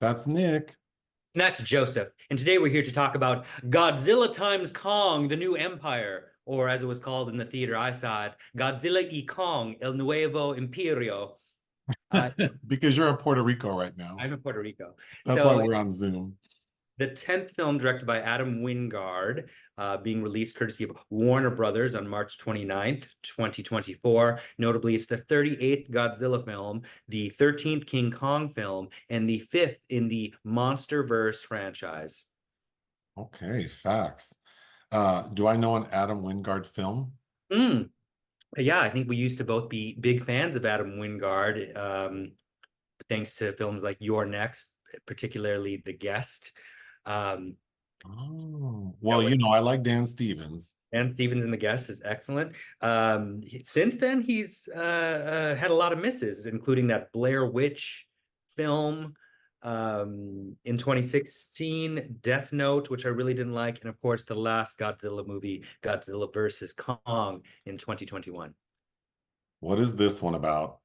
That's Nick. And that's Joseph. And today we're here to talk about Godzilla times Kong, the New Empire, or as it was called in the theater I saw it, Godzilla y Kong, El Nuevo Imperio. Uh, Because you're in Puerto Rico right now. I'm in Puerto Rico. That's why So we're on Zoom. the 10th film directed by Adam Wingard, being released courtesy of Warner Brothers on March 29th, 2024. Notably, it's the 38th Godzilla film, the 13th King Kong film, and the 5th in the MonsterVerse franchise. Okay, facts. Do I know an Adam Wingard film? Mm. Yeah, I think we used to both be big fans of Adam Wingard, thanks to films like You're Next, particularly The Guest. Um, Oh, you well, know, I like Dan Stevens. and Stevens in The Guest is excellent. Since then, he's had a lot of misses, including that Blair Witch film in 2016, Death Note, which I really didn't like, and of course, the last Godzilla movie, Godzilla versus Kong, in 2021. What is this one about?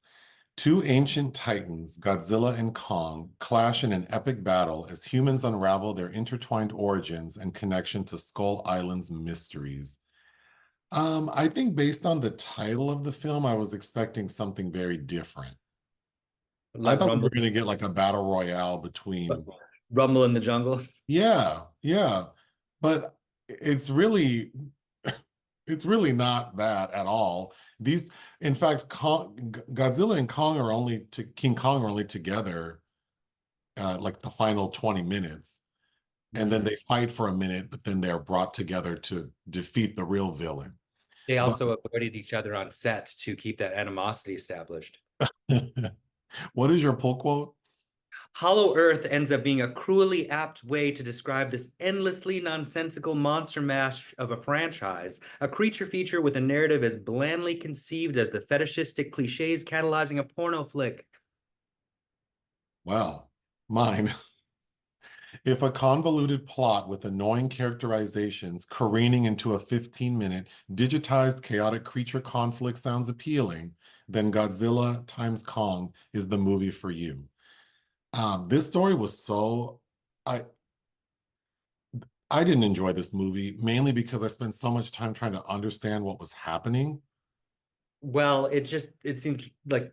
Two ancient titans, Godzilla and Kong, clash in an epic battle as humans unravel their intertwined origins and connection to Skull Island's mysteries. I think based on the title of the film, I was expecting something very different. I Like thought we were Rumble, going to get like a battle royale between, Rumble in the Jungle. yeah, yeah, but it's really, it's really not that at all. These, in fact, Godzilla and Kong are only to King Kong are only together like the final 20 minutes, and then they fight for a minute, but then they're brought together to defeat the real villain. They But also avoided each other on set to keep that animosity established. what is your pull quote? Hollow Earth ends up being a cruelly apt way to describe this endlessly nonsensical monster mash of a franchise, a creature feature with a narrative as blandly conceived as the fetishistic cliches catalyzing a porno flick. Well, mine. If a convoluted plot with annoying characterizations careening into a 15-minute digitized chaotic creature conflict sounds appealing, then Godzilla times Kong is the movie for you. This story was so I I didn't enjoy this movie mainly because I spent so much time trying to understand what was happening. Well, it seems like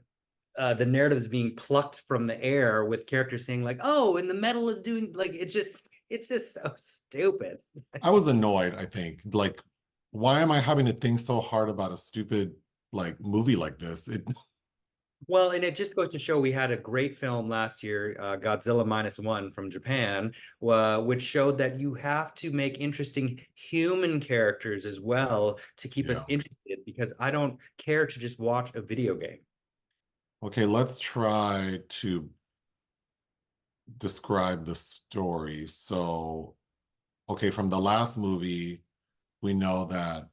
the narrative is being plucked from the air with characters saying like, "Oh, and the metal is doing like it's just so stupid." I was annoyed, I think. Like, why am I having to think so hard about a stupid like movie like this? Well, and it just goes to show we had a great film last year, Godzilla Minus One from Japan, which showed that you have to make interesting human characters as well to keep us Yeah. interested, because I don't care to just watch a video game. Okay, let's try to describe the story. So, okay, from the last movie, we know that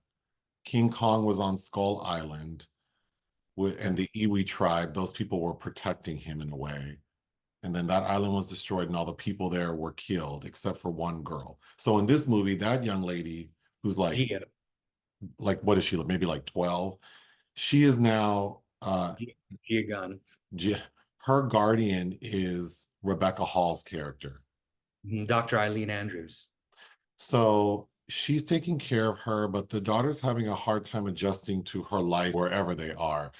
King Kong was on Skull Island and the Iwi tribe, those people were protecting him in a way. And then that island was destroyed and all the people there were killed except for one girl. So in this movie, that young lady who's Gia, what is she, maybe like 12? She is now Gia Gun, her guardian is Rebecca Hall's character. Dr. Eileen Andrews. So she's taking care of her, but the daughter's having a hard time adjusting to her life wherever they are,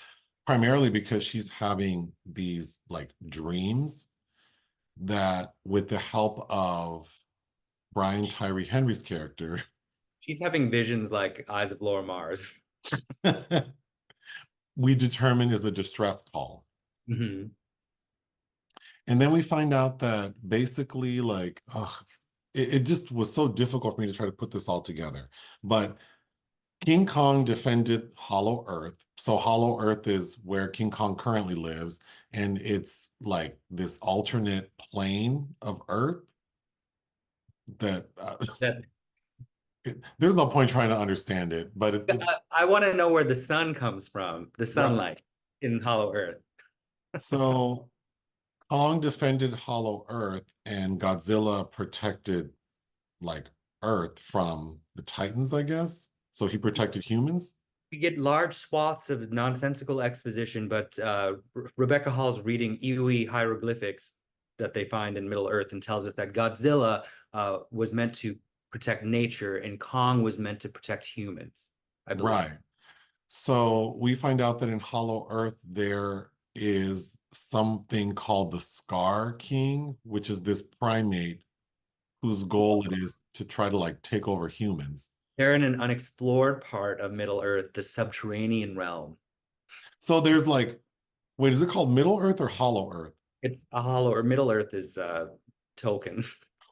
primarily because she's having these like dreams that, with the help of Brian Tyree Henry's character, She's having visions like Eyes of Laura Mars. we determine is a distress call. Hmm. And then we find out that basically, like, it just was so difficult for me to try to put this all together. But King Kong defended Hollow Earth. So Hollow Earth is where King Kong currently lives, and it's like this alternate plane of Earth that That there's no point trying to understand it, but I want to know where the sun comes from, the right. sunlight in Hollow Earth. So Kong defended Hollow Earth, and Godzilla protected like Earth from the Titans, I guess. So he protected humans. We get large swaths of nonsensical exposition, but Rebecca Hall's reading Iwi hieroglyphics that they find in Middle Earth and tells us that Godzilla was meant to protect nature and Kong was meant to protect humans, I believe. Right. So we find out that in Hollow Earth there is something called the Scar King, which is this primate whose goal it is to try to like take over humans. They're in an unexplored part of Middle Earth, the subterranean realm. So there's like, wait, is it called Middle Earth or Hollow Earth? It's a hollow, or Middle Earth is Tolkien.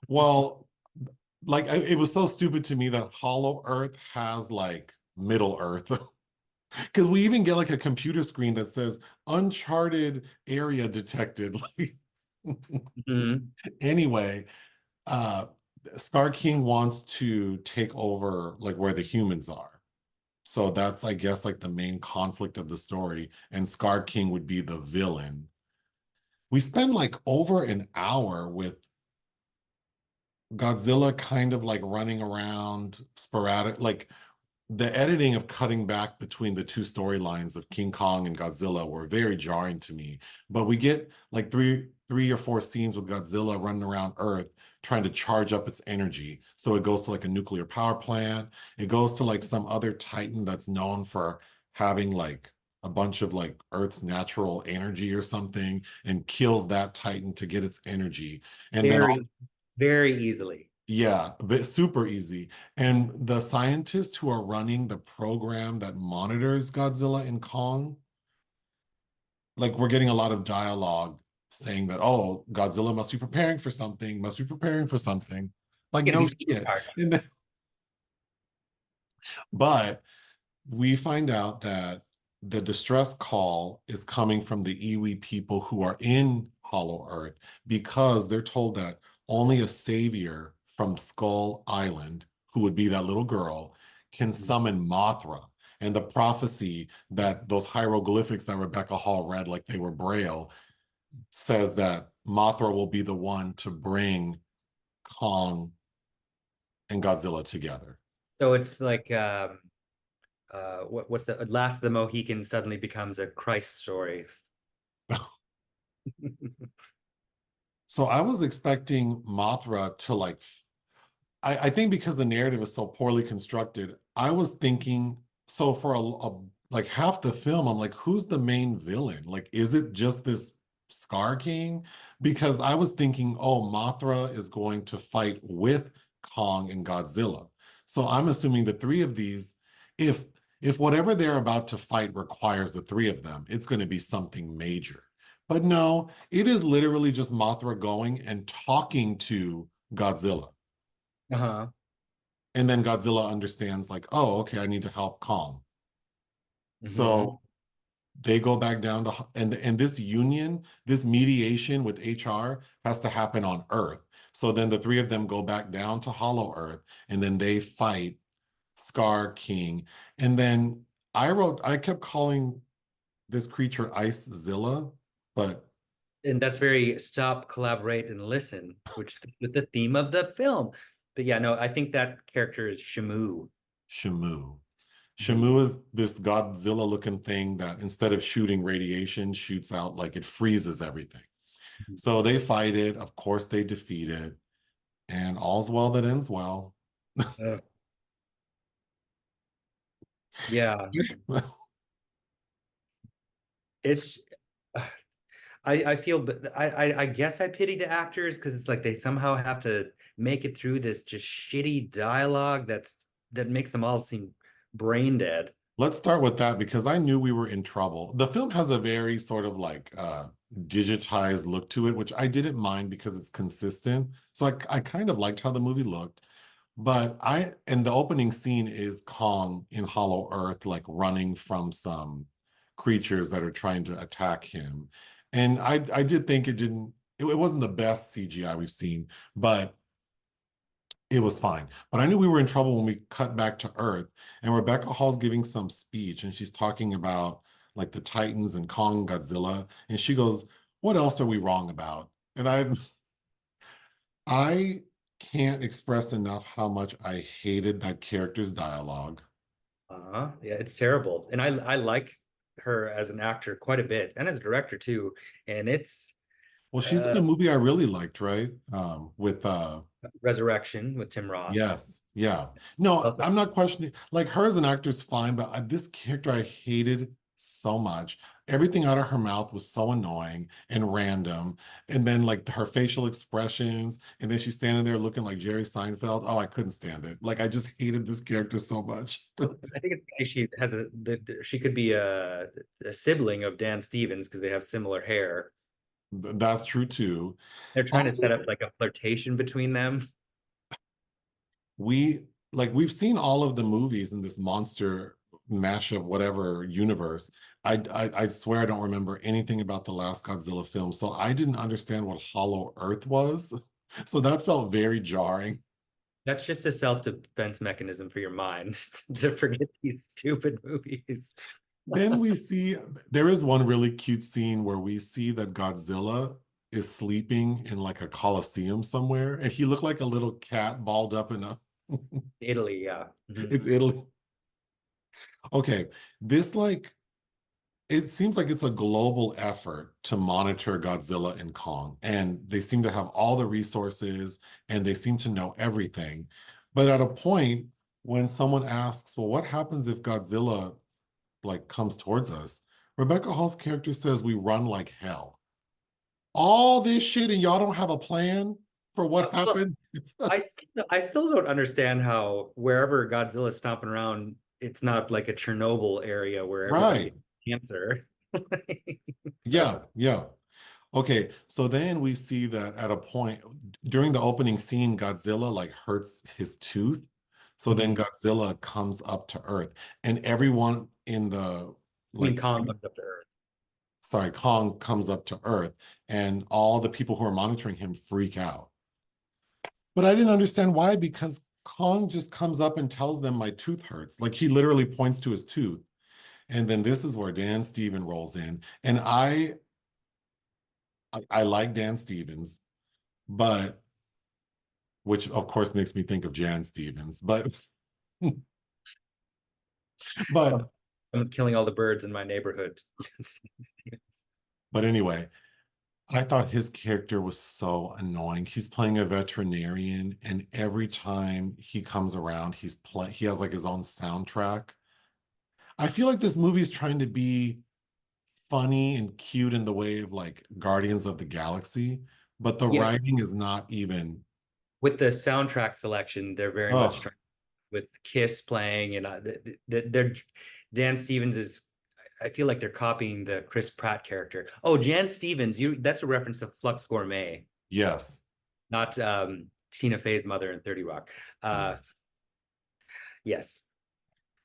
Well, like it was so stupid to me that Hollow Earth has like Middle Earth. Because we even get like a computer screen that says uncharted area detected. Mhm. Anyway, uh Scar King wants to take over like where the humans are. So that's, I guess, like the main conflict of the story. And Scar King would be the villain. We spend like over an hour with Godzilla kind of like running around sporadic, like the editing of cutting back between the two storylines of King Kong and Godzilla were very jarring to me. But we get like three or four scenes with Godzilla running around Earth trying to charge up its energy. So it goes to like a nuclear power plant. It goes to like some other Titan that's known for having like a bunch of like Earth's natural energy or something and kills that Titan to get its energy. And then Very, very easily. yeah, super easy. And the scientists who are running the program that monitors Godzilla and Kong, like we're getting a lot of dialogue saying that, oh, Godzilla must be preparing for something, must be preparing for something. Like, Gonna no be shit. supercharged. But we find out that the distress call is coming from the iwi people who are in Hollow Earth because they're told that only a savior from Skull Island, who would be that little girl, can summon Mothra. And the prophecy that those hieroglyphics that Rebecca Hall read like they were Braille says that Mothra will be the one to bring Kong and Godzilla together. So it's like what's the Last of the Mohicans suddenly becomes a Christ story. So I was expecting Mothra to like, I think because the narrative is so poorly constructed, I was thinking, so for like half the film, I'm like, who's the main villain? Like, is it just this Scar King? Because I was thinking, oh, Mothra is going to fight with Kong and Godzilla. So I'm assuming the three of these, if if whatever they're about to fight requires the three of them, it's going to be something major. But no, it is literally just Mothra going and talking to Godzilla. Uh-huh. And then Godzilla understands, like, oh, okay, I need to help Kong. Hmm. So they go back down to, and this union, this mediation with HR has to happen on Earth. So then the three of them go back down to Hollow Earth, and then they fight Scar King. And then I kept calling this creature Ice Zilla, but And that's very stop, collaborate, and listen, which is with the theme of the film. But yeah, no, I think that character is Shamu. Shamu. Mhm. Shamu is this Godzilla looking thing that instead of shooting radiation, shoots out like it freezes everything. So they fight it. Of course, they defeat it. And all's well that ends well. Ugh. Yeah, it's. I feel, but I guess I pity the actors because it's like they somehow have to make it through this just shitty dialogue that makes them all seem brain dead. Let's start with that because I knew we were in trouble. The film has a very sort of like digitized look to it, which I didn't mind because it's consistent. So I kind of liked how the movie looked. But and the opening scene is Kong in Hollow Earth, like running from some creatures that are trying to attack him. And I did think it wasn't the best CGI we've seen, but it was fine. But I knew we were in trouble when we cut back to Earth and Rebecca Hall's giving some speech and she's talking about like the Titans and Kong Godzilla. And she goes, what else are we wrong about? And I can't express enough how much I hated that character's dialogue. Uh-huh. Yeah, it's terrible. And I like her as an actor quite a bit and as a director too. And it's Well, she's in Uh, a movie I really liked, right? With Resurrection with Tim Roth. yes, yeah. No, Also, I'm not questioning. Like her as an actor is fine, but this character I hated so much. Everything out of her mouth was so annoying and random. And then like her facial expressions, and then she's standing there looking like Jerry Seinfeld. Oh, I couldn't stand it. Like I just hated this character so much. I think it's because she has she could be a sibling of Dan Stevens because they have similar hair. That's true too. They're trying to set Also, up like a flirtation between them. we've seen all of the movies in this monster mashup, whatever universe. I swear I don't remember anything about the last Godzilla film, so I didn't understand what Hollow Earth was. So that felt very jarring. That's just a self-defense mechanism for your mind to forget these stupid movies. Then we see there is one really cute scene where we see that Godzilla is sleeping in like a coliseum somewhere, and he looked like a little cat balled up in a Italy, yeah. it's Italy. Okay, this like it seems like it's a global effort to monitor Godzilla and Kong, and they seem to have all the resources and they seem to know everything. But at a point, when someone asks, well, what happens if Godzilla like comes towards us? Rebecca Hall's character says we run like hell. All this shit and y'all don't have a plan for what Well, happened? I still don't understand how wherever Godzilla's stomping around, it's not like a Chernobyl area where everybody Right. gets cancer. So Yeah, yeah. Okay, so then we see that at a point during the opening scene, Godzilla like hurts his tooth. So then mhm. Godzilla comes up to Earth, and everyone in the I mean, like, Kong comes up to Earth. sorry, Kong comes up to Earth, and all the people who are monitoring him freak out. But I didn't understand why, because Kong just comes up and tells them my tooth hurts. Like he literally points to his tooth. And then this is where Dan Steven rolls in. And I like Dan Stevens, but which of course makes me think of Jan Stevens. But Someone's killing all the birds in my neighborhood. but anyway, I thought his character was so annoying. He's playing a veterinarian, and every time he comes around, he has like his own soundtrack. I feel like this movie is trying to be funny and cute in the way of like Guardians of the Galaxy, but the Yeah, writing is not even. with the soundtrack selection, they're very much Oh, trying with Kiss playing, and they're Dan Stevens is. I feel like they're copying the Chris Pratt character. Oh, Jan Stevens, you that's a reference to Flux Gourmet, yes. not Tina Fey's mother in 30 Rock. Yeah. Yes.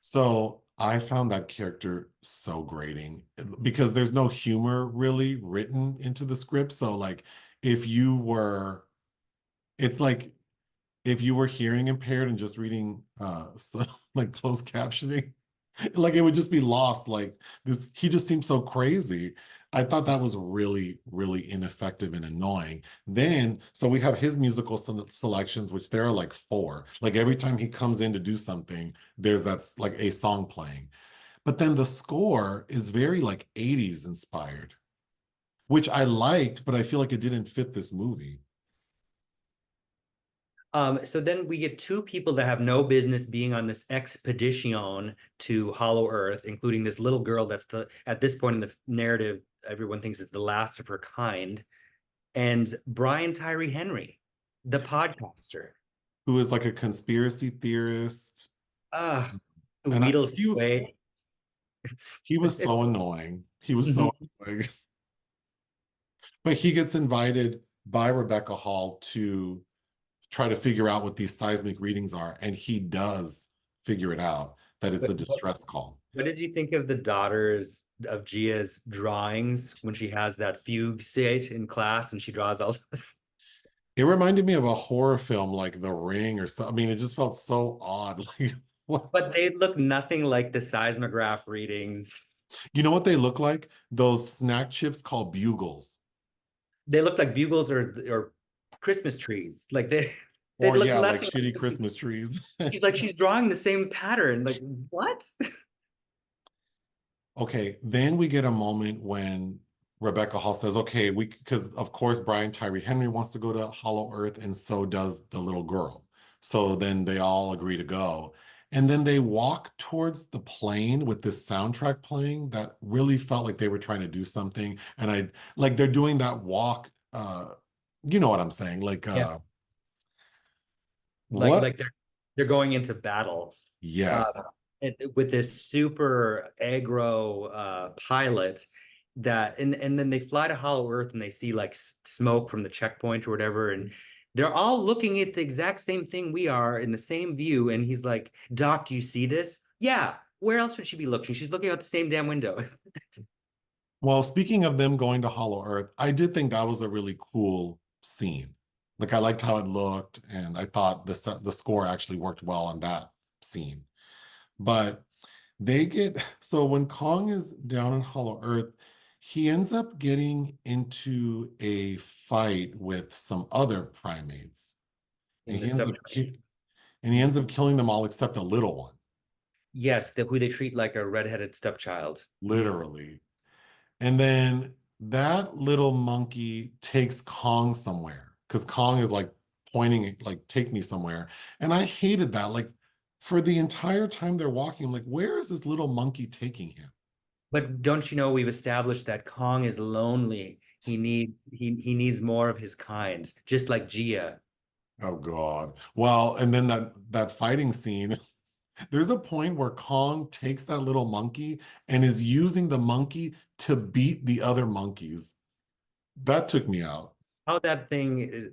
So I found that character so grating because there's no humor really written into the script. So like if you were, it's like if you were hearing impaired and just reading so, like closed captioning, like it would just be lost. Like this, he just seemed so crazy. I thought that was really, really ineffective and annoying. Then, so we have his musical selections, which there are like four. Like every time he comes in to do something, there's that's like a song playing. But then the score is very like 80s inspired, which I liked, but I feel like it didn't fit this movie. So then we get two people that have no business being on this expedition to Hollow Earth, including this little girl that's the at this point in the narrative, everyone thinks it's the last of her kind, and Brian Tyree Henry, the podcaster. Who is like a conspiracy theorist. Ah, who And wheedles his way. he was It's so annoying. He was so Mhm. annoying. But he gets invited by Rebecca Hall to try to figure out what these seismic readings are. And he does figure it out that it's a distress call. What did you think of the daughters of Gia's drawings when she has that fugue state in class and she draws all those? It reminded me of a horror film like The Ring or something. I mean, it just felt so odd. Like, what? But they look nothing like the seismograph readings. You know what they look like? Those snack chips called bugles. They look like bugles or Christmas trees. Like they Or look yeah, like nothing shitty like Christmas trees. she's drawing the same pattern. Like what? Okay, then we get a moment when Rebecca Hall says, okay, because of course Brian Tyree Henry wants to go to Hollow Earth, and so does the little girl. So then they all agree to go. And then they walk towards the plane with this soundtrack playing that really felt like they were trying to do something. And I like they're doing that walk, you know what I'm saying? Like Yes. what? Like they're going into battle. Uh, Yes. with this super aggro pilot and then they fly to Hollow Earth and they see like smoke from the checkpoint or whatever, and they're all looking at the exact same thing we are in the same view, and he's like, Doc, do you see this? Yeah, where else would she be looking? She's looking out the same damn window. Well, speaking of them going to Hollow Earth, I did think that was a really cool scene. Like I liked how it looked, and I thought the score actually worked well on that scene. But they get so when Kong is down in Hollow Earth, he ends up getting into a fight with some other primates, and In the sub he ends up killing them all except a little one, Yes, who they treat like a redheaded stepchild. literally. And then that little monkey takes Kong somewhere because Kong is like pointing, like, take me somewhere. And I hated that. Like, for the entire time they're walking, I'm like, where is this little monkey taking him? But don't you know we've established that Kong is lonely. He needs more of his kind, just like Gia. Oh God. Well, and then that fighting scene, there's a point where Kong takes that little monkey and is using the monkey to beat the other monkeys. That took me out. How that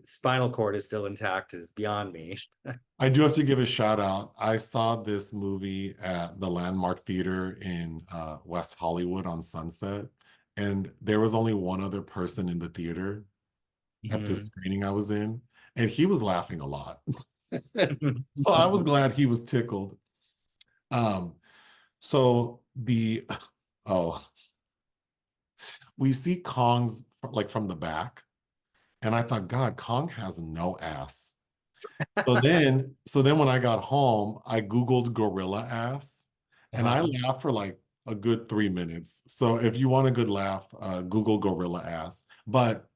spinal cord is still intact is beyond me. I do have to give a shout out. I saw this movie at the Landmark Theater in West Hollywood on Sunset, and there was only one other person in the theater at this Mhm. screening I was in, and he was laughing a lot. So I was glad he was tickled. Um, so the oh, we see Kong's like from the back, and I thought, God, Kong has no ass. So then when I got home, I Googled gorilla ass and I Uh-huh. laughed for like a good 3 minutes. So if you want a good laugh, Google gorilla ass. But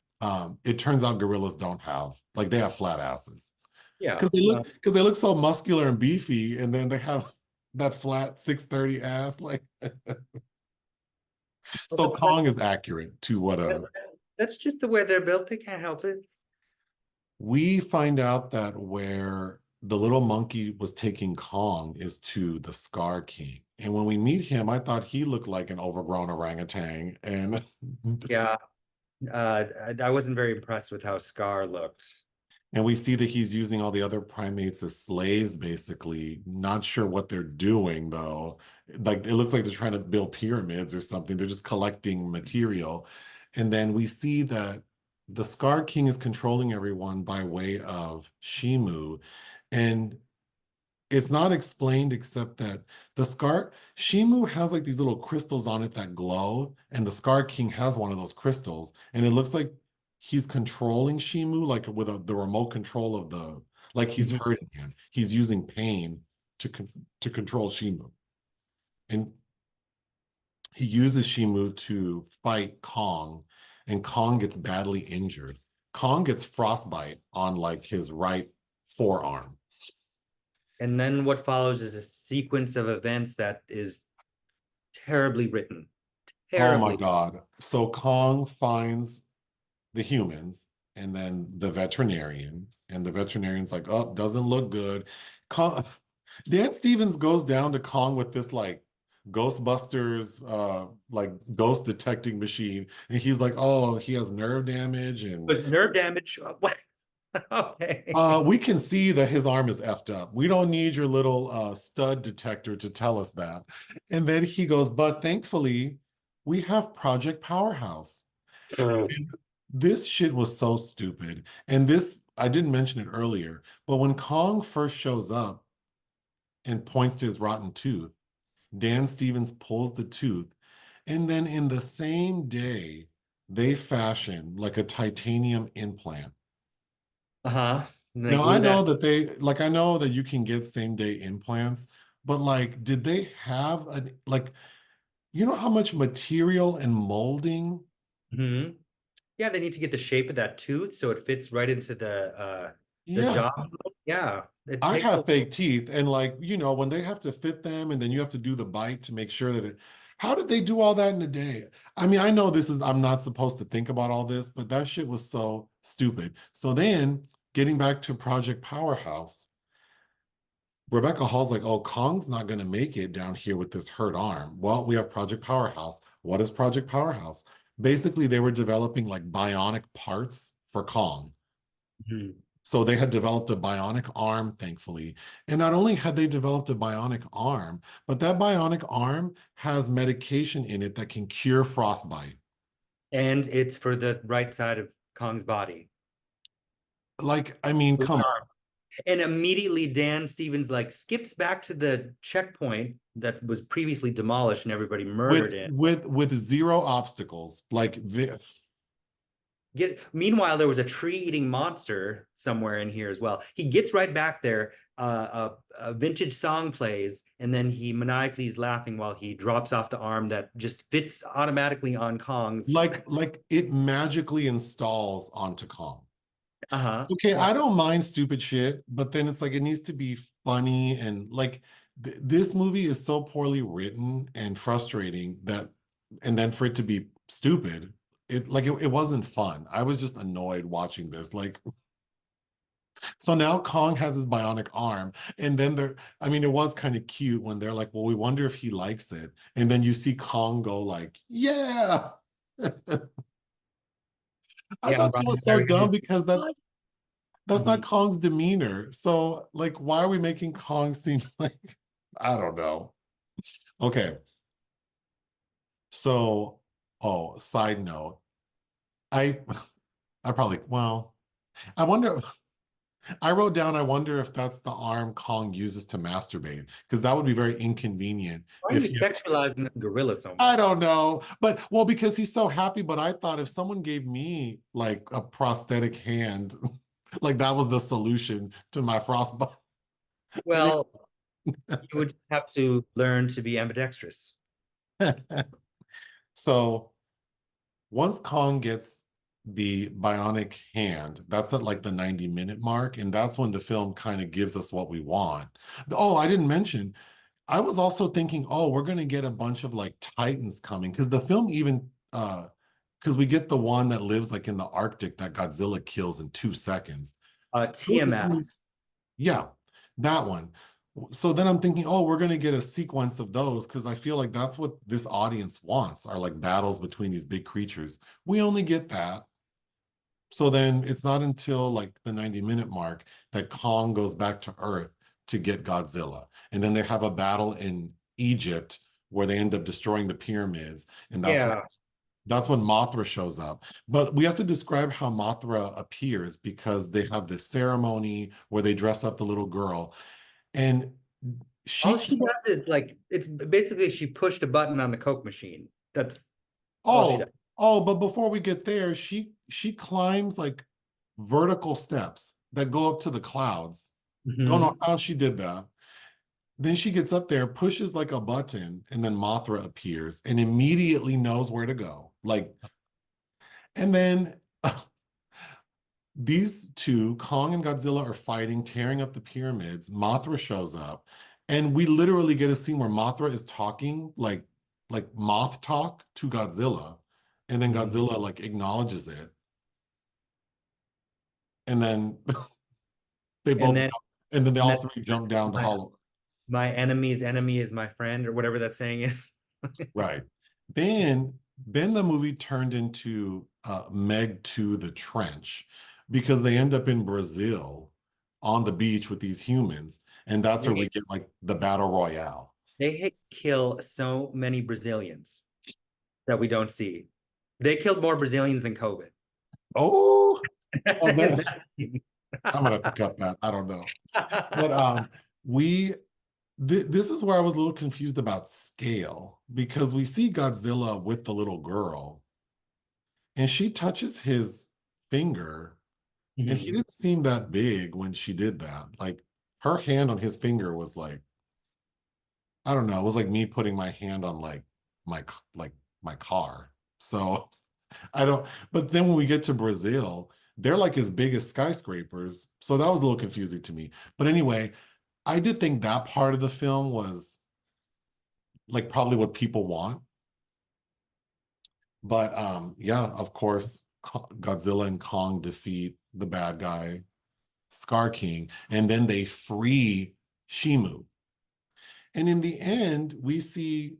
it turns out gorillas don't have like they have flat asses Yeah. because they look so muscular and beefy, and then they have that flat 630 ass. Like Well, so Kong is accurate to what that's just the way they're built. They can't help it. we find out that where the little monkey was taking Kong is to the Scar King. And when we meet him, I thought he looked like an overgrown orangutan. And Yeah. I wasn't very impressed with how Scar looked. and we see that he's using all the other primates as slaves, basically. Not sure what they're doing, though. Like it looks like they're trying to build pyramids or something. They're just collecting material. And then we see that the Scar King is controlling everyone by way of Shimu. And it's not explained except that the Scar Shimu has like these little crystals on it that glow, and the Scar King has one of those crystals, and it looks like he's controlling Shimu like with the remote control of the like he's Mhm. hurting him. He's using pain to control Shimu, and he uses Shimu to fight Kong, and Kong gets badly injured. Kong gets frostbite on like his right forearm. And then what follows is a sequence of events that is terribly written. Oh my Terribly. God. So Kong finds the humans and then the veterinarian, and the veterinarian's like, oh, doesn't look good. Kong, Dan Stevens goes down to Kong with this like Ghostbusters, like ghost detecting machine, and he's like, oh, he has nerve damage, and But nerve damage. What? Okay. we can see that his arm is effed up. We don't need your little stud detector to tell us that. And then he goes, but thankfully, we have Project Powerhouse. And this shit was so stupid. And this, I didn't mention it earlier, but when Kong first shows up and points to his rotten tooth, Dan Stevens pulls the tooth. And then in the same day, they fashion like a titanium implant. Uh-huh. And they Now I glue know that. that I know that you can get same day implants, but like, did they have a like, you know how much material and molding Hmm. Yeah, they need to get the shape of that tooth so it fits right into the Yeah. jaw. Yeah, it I takes a have fake teeth, and like, when they have to fit them and then you have to do the bite to make sure that how did they do all that in a day? I mean, I know I'm not supposed to think about all this, but that shit was so stupid. So then getting back to Project Powerhouse, Rebecca Hall's like, oh, Kong's not going to make it down here with this hurt arm. Well, we have Project Powerhouse. What is Project Powerhouse? Basically, they were developing like bionic parts for Kong. Mhm. So they had developed a bionic arm, thankfully. And not only had they developed a bionic arm, but that bionic arm has medication in it that can cure frostbite. And it's for the right side of Kong's body. Like, I mean, come on. And immediately Dan Stevens like skips back to the checkpoint that was previously demolished and everybody murdered With in. zero obstacles. Like Meanwhile, there was a tree-eating monster somewhere in here as well. He gets right back there. A vintage song plays, and then he maniacally is laughing while he drops off the arm that just fits automatically on Kong's. like it magically installs onto Kong. Uh-huh. Okay, Yeah. I don't mind stupid shit, but then it's like it needs to be funny and like this movie is so poorly written and frustrating that, and then for it to be stupid, it wasn't fun. I was just annoyed watching this. Like, so now Kong has his bionic arm, and then I mean, it was kind of cute when they're like, well, we wonder if he likes it. And then you see Kong go like, yeah. I Yeah, thought that Ron was so Jeremy dumb just because what? that's not Mhm. Kong's demeanor. So, like, why are we making Kong seem like, I don't know. Okay. So, oh, side note, I, I probably, well, I wonder, I wrote down, I wonder if that's the arm Kong uses to masturbate, because that would be very inconvenient Why are if you he, sexualizing this gorilla so I much? don't know, but well, because he's so happy. But I thought if someone gave me like a prosthetic hand, like that was the solution to my frostbite. And Well, you would have to learn to be ambidextrous. so once Kong gets the bionic hand, that's at like the 90-minute mark. And that's when the film kind of gives us what we want. Oh, I didn't mention, I was also thinking, oh, we're going to get a bunch of like Titans coming because the film even, because we get the one that lives like in the Arctic that Godzilla kills in 2 seconds. TMS. Yeah, that one. So then I'm thinking, oh, we're going to get a sequence of those because I feel like that's what this audience wants are like battles between these big creatures. We only get that. So then it's not until like the 90-minute mark that Kong goes back to Earth to get Godzilla. And then they have a battle in Egypt where they end up destroying the pyramids. And Yeah. that's when Mothra shows up. But we have to describe how Mothra appears because they have this ceremony where they dress up the little girl. And All she, she does is like it's basically she pushed a button on the Coke machine. That's all she does. but before we get there, she climbs like vertical steps that go up to the clouds. Don't know Mhm. how she did that. Then she gets up there, pushes like a button, and then Mothra appears and immediately knows where to go. Like, and then these two, Kong and Godzilla, are fighting, tearing up the pyramids. Mothra shows up, and we literally get a scene where Mothra is talking like moth talk to Godzilla, and then Mhm. Godzilla like acknowledges it, and then they And both, then and then they and all then three jump down to my, Hollow. my enemy's enemy is my friend or whatever that saying is. Right. Then the movie turned into Meg to the Trench because they end up in Brazil on the beach with these humans, and that's where we They get like the battle royale. they kill so many Brazilians that we don't see. They killed more Brazilians than COVID. Oh, oh, And that, I'm gonna have to cut that. I don't know, but we this is where I was a little confused about scale because we see Godzilla with the little girl, and she touches his finger. And he Mhm. didn't seem that big when she did that. Like her hand on his finger was like, I don't know, it was like me putting my hand on like my like my car. So I don't, but then when we get to Brazil, they're like as big as skyscrapers. So that was a little confusing to me. But anyway, I did think that part of the film was like probably what people want. But yeah, of course, Godzilla and Kong defeat the bad guy, Scar King, and then they free Shimu. And in the end, we see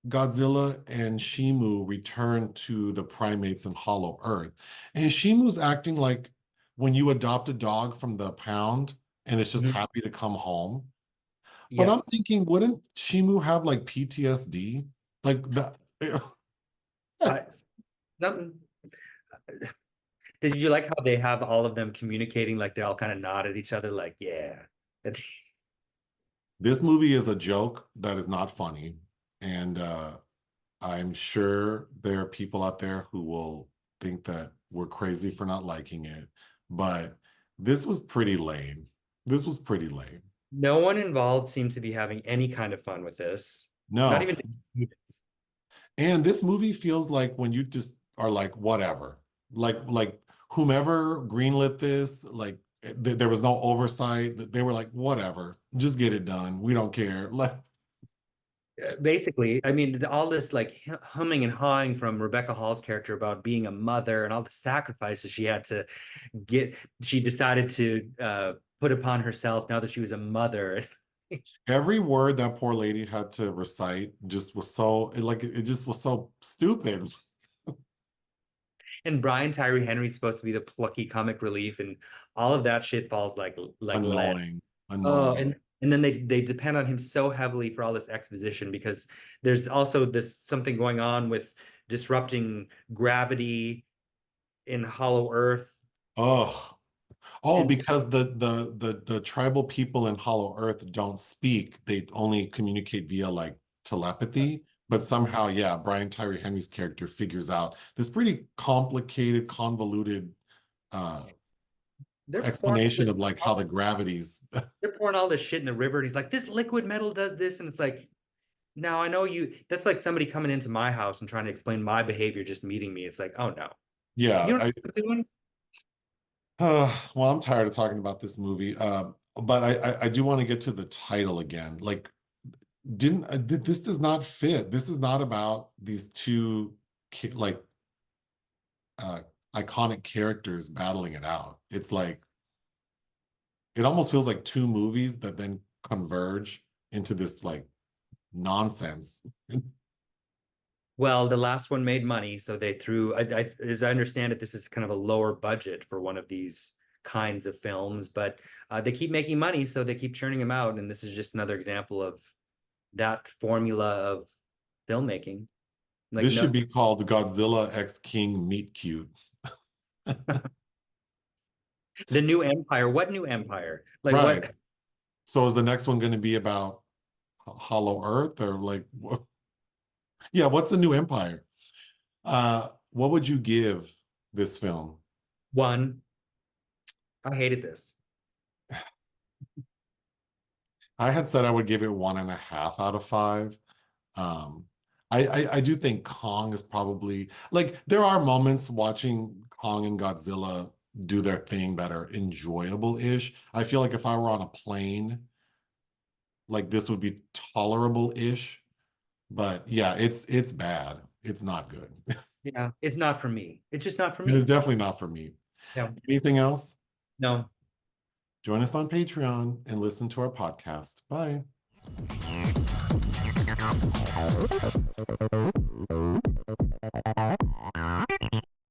Godzilla and Shimu return to the primates in Hollow Earth. And Shimu's acting like when you adopt a dog from the pound and it's just Mhm. happy to come home. But I'm Yes. thinking, wouldn't Shimu have like PTSD? Like that. I, something. Did you like how they have all of them communicating, like they all kind of nod at each other, like, yeah. This movie is a joke that is not funny. And I'm sure there are people out there who will think that we're crazy for not liking it. But this was pretty lame. This was pretty lame. No one involved seemed to be having any kind of fun with this. Not No. even And this movie feels like when you just are like, whatever. Like whomever greenlit this, like there was no oversight. They were like, whatever, just get it done. We don't care. Like, basically, I mean, all this like humming and hawing from Rebecca Hall's character about being a mother and all the sacrifices she had to get, she decided to put upon herself now that she was a mother. every word that poor lady had to recite just was so like it just was so stupid. And Brian Tyree Henry's supposed to be the plucky comic relief, and all of that shit falls like lead. Annoying, Oh, annoying. and then they depend on him so heavily for all this exposition because there's also this something going on with disrupting gravity in Hollow Earth. Oh, oh, And because the tribal people in Hollow Earth don't speak. They only communicate via like telepathy. But somehow, yeah, Brian Tyree Henry's character figures out this pretty complicated, convoluted they're pouring explanation of like how the gravities. they're pouring all this shit in the river, and he's like, "This liquid metal does this," and it's like, now I know you. That's like somebody coming into my house and trying to explain my behavior just meeting me. It's like, oh no, you Yeah, know what I'm doing? well, I'm tired of talking about this movie. But I do want to get to the title again. Like, this does not fit. This is not about these two like uh iconic characters battling it out. It's like it almost feels like two movies that then converge into this like nonsense. Well, the last one made money, so they threw. As I understand it, this is kind of a lower budget for one of these kinds of films, but they keep making money, so they keep churning them out. And this is just another example of that formula of filmmaking. Like This should no, be called Godzilla X King Meet Cute. the new empire. What new empire? Like Right. what? So is the next one going to be about Hollow Earth or like yeah, what's the new empire? What would you give this film? One, I hated this. I had said I would give it 1.5 out of 5. Um, I do think Kong is probably like there are moments watching Kong and Godzilla do their thing that are enjoyable-ish. I feel like if I were on a plane, like this would be tolerable-ish. But yeah, it's bad. It's not good. Yeah, it's not for me. It's just not for It is me. definitely not for me. No, Anything else? no. Join us on Patreon and listen to our podcast. Bye.